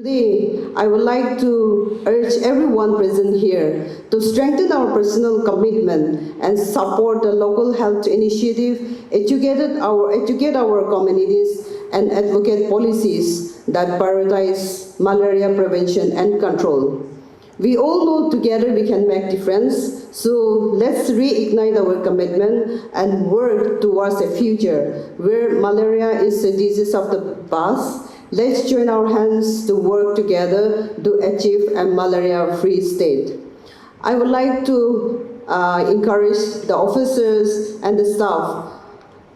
Today, I would like to urge everyone present here to strengthen our personal commitment and support the local health initiative, educate our communities, and advocate policies that prioritize malaria prevention and control. We all know together we can make difference, so let's reignite our commitment and work towards a future where malaria is a disease of the past. Let's join our hands to work together to achieve a malaria-free state. I would like to encourage the officers and the staff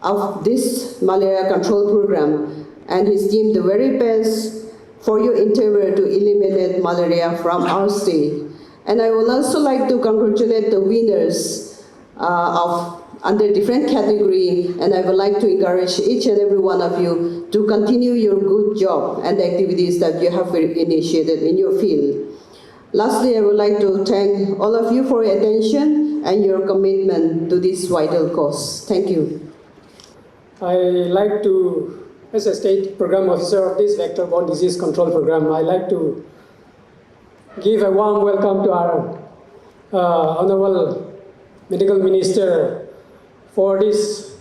of this malaria control program and his team the very best for your endeavor to eliminate malaria from our state. And I would also like to congratulate the winners under different category, and I would like to encourage each and every one of you to continue your good job and the activities that you have initiated in your field. Lastly, I would like to thank all of you for your attention and your commitment to this vital cause. Thank you. I like to, as a state program officer of this vector-borne disease control program, I like to give a warm welcome to our Honorable Medical Minister for this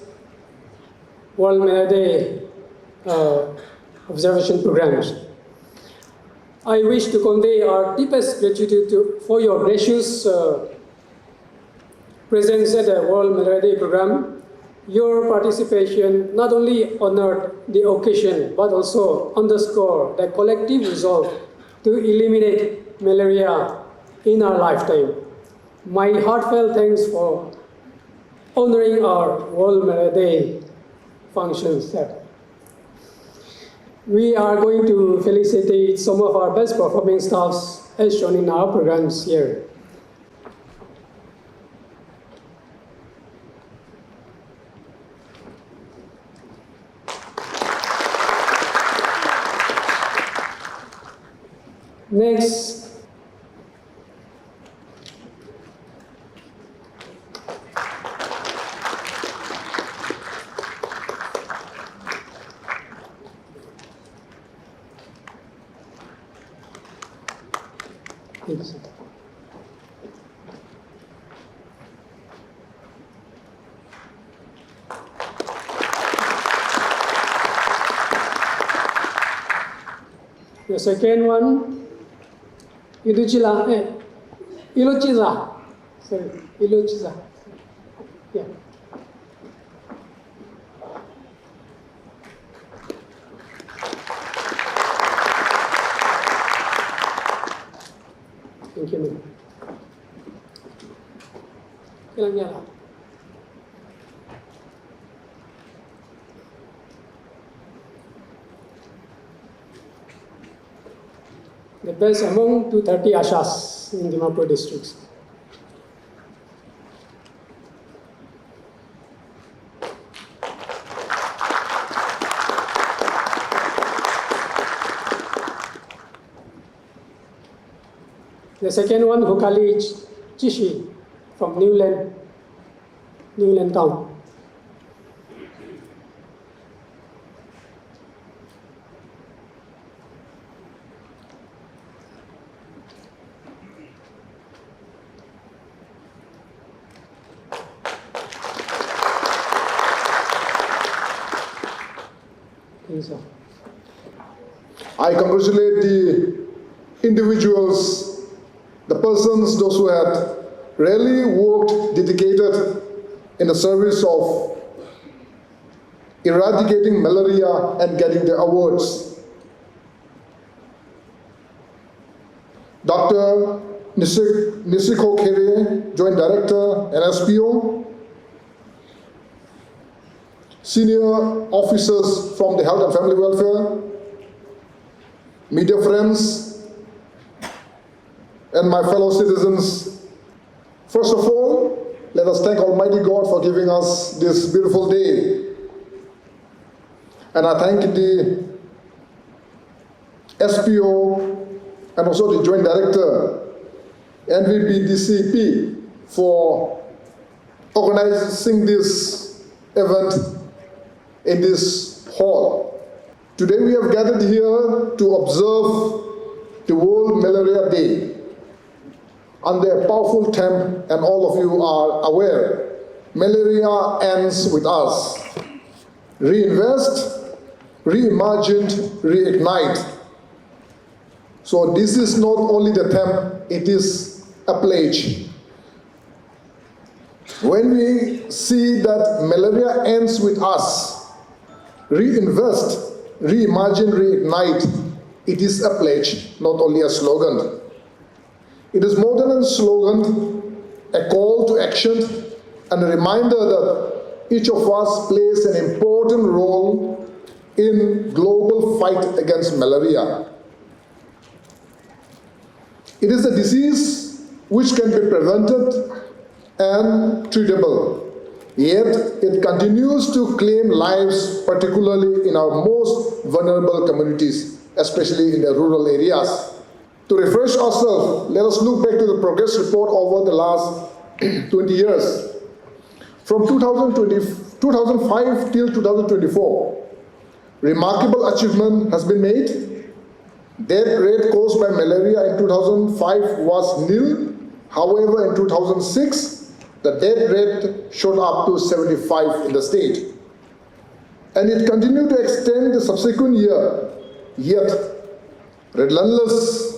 World Malaria Day observation programs. I wish to convey our deepest gratitude for your gracious presence at the World Malaria Day program. Your participation not only honored the occasion, but also underscored the collective resolve to eliminate malaria in our lifetime. My heartfelt thanks for honoring our World Malaria Day functions. We are going to felicitate some of our best performing staffs as shown in our programs here. Next, the second one, Iluchiza. Sorry, Iluchiza. Yeah. Thank you, ma'am. Ilang yala? The best among 230 ashas in Dimapur districts. The second one, Hukali Chishi from Newland town. I congratulate the individuals, the persons, those who had really worked, dedicated in the service of eradicating malaria and getting the awards. Dr. Nisiko Kere, Joint Director, NSPO, senior officers from the Health and Family Welfare, media friends, and my fellow citizens. First of all, let us thank Almighty God for giving us this beautiful day. And I thank the SPO and also the Joint Director, NVBDCP, for organizing this event in this hall. Today we have gathered here to observe to World Malaria Day under a powerful theme, and all of you are aware, malaria ends with us. Reinvest, reimagine, reignite. So this is not only the theme, it is a pledge. When we see that malaria ends with us, reinvest, reimagine, reignite, it is a pledge, not only a slogan. It is more than a slogan, a call to action, and a reminder that each of us plays an important role in global fight against malaria. It is a disease which can be prevented and treatable, yet it continues to claim lives, particularly in our most vulnerable communities, especially in the rural areas. To refresh ourselves, let us look back to the progress report over the last 20 years. From 2005 till 2024, remarkable achievement has been made. Death rate caused by malaria in 2005 was nil. However, in 2006, the death rate shot up to 75 in the state. And it continued to extend the subsequent year, yet relentless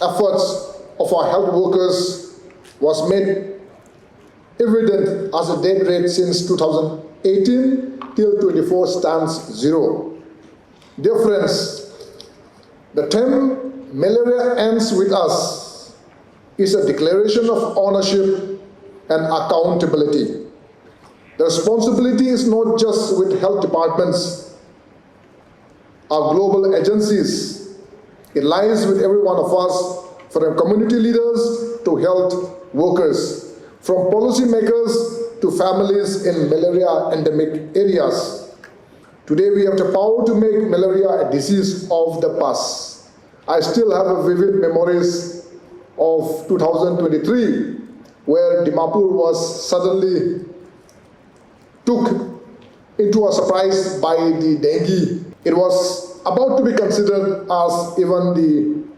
efforts of our health workers was made evident as the death rate since 2018 till 24 stands 0. Dear friends, the term malaria ends with us is a declaration of ownership and accountability. The responsibility is not just with health departments, our global agencies. It lies with every one of us, from community leaders to health workers, from policymakers to families in malaria endemic areas. Today we have the power to make malaria a disease of the past. I still have vivid memories of 2023, where Dimapur was suddenly took into a surprise by the dengue. It was about to be considered as even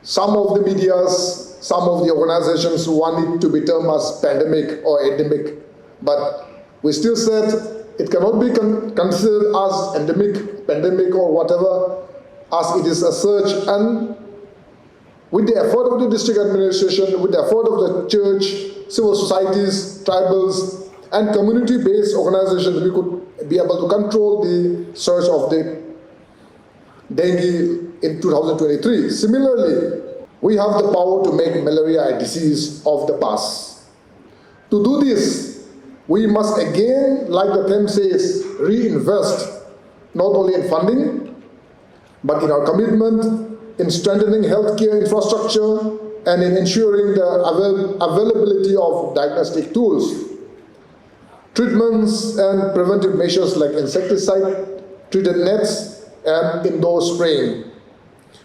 some of the medias, some of the organizations want it to be termed as pandemic or endemic, but we still said it cannot be considered as endemic, pandemic or whatever, as it is a surge. And with the effort of the district administration, with the effort of the church, civil societies, tribals, and community-based organizations, we could be able to control the surge of the dengue in 2023. Similarly, we have the power to make malaria a disease of the past. To do this, we must again, like the theme says, reinvest not only in funding, but in our commitment in strengthening healthcare infrastructure and in ensuring the availability of diagnostic tools, treatments and preventive measures like insecticide, treated nets, and indoor spraying.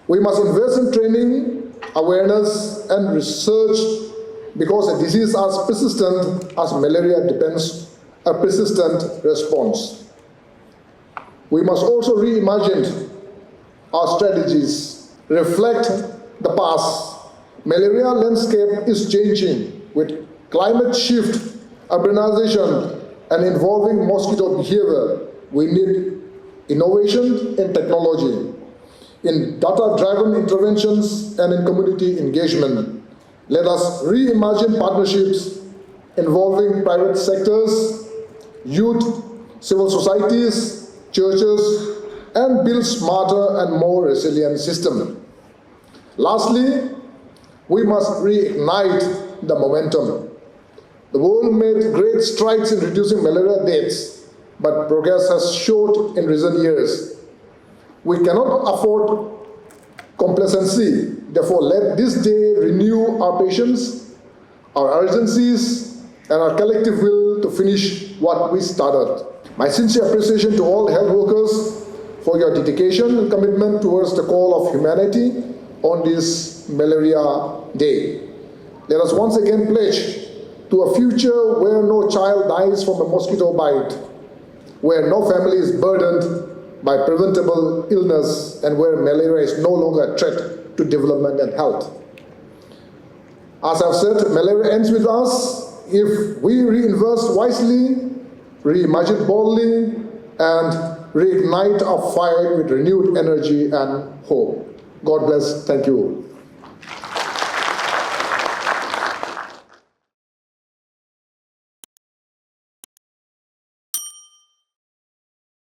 We must invest in training, awareness, and research, because a disease as persistent as malaria depends on a persistent response. We must also reimagine our strategies, reflect the past. Malaria landscape is changing with climate shift, urbanization, and involving mosquito behavior. We need innovation in technology, in data-driven interventions, and in community engagement. Let us reimagine partnerships involving private sectors, youth, civil societies, churches, and build smarter and more resilient systems. Lastly, we must reignite the momentum. The world made great strides in reducing malaria deaths, but progress has showed in recent years. We cannot afford complacency. Therefore, let this day renew our patience, our urgencies, and our collective will to finish what we started. My sincere appreciation to all health workers for your dedication and commitment towards the call of humanity on this Malaria Day. Let us once again pledge to a future where no child dies from a mosquito bite, where no family is burdened by preventable illness and where malaria is no longer a threat to development and health. As I've said, malaria ends with us if we reinvest wisely, reimagine boldly, and reignite our fight with renewed energy and hope. God bless. Thank you.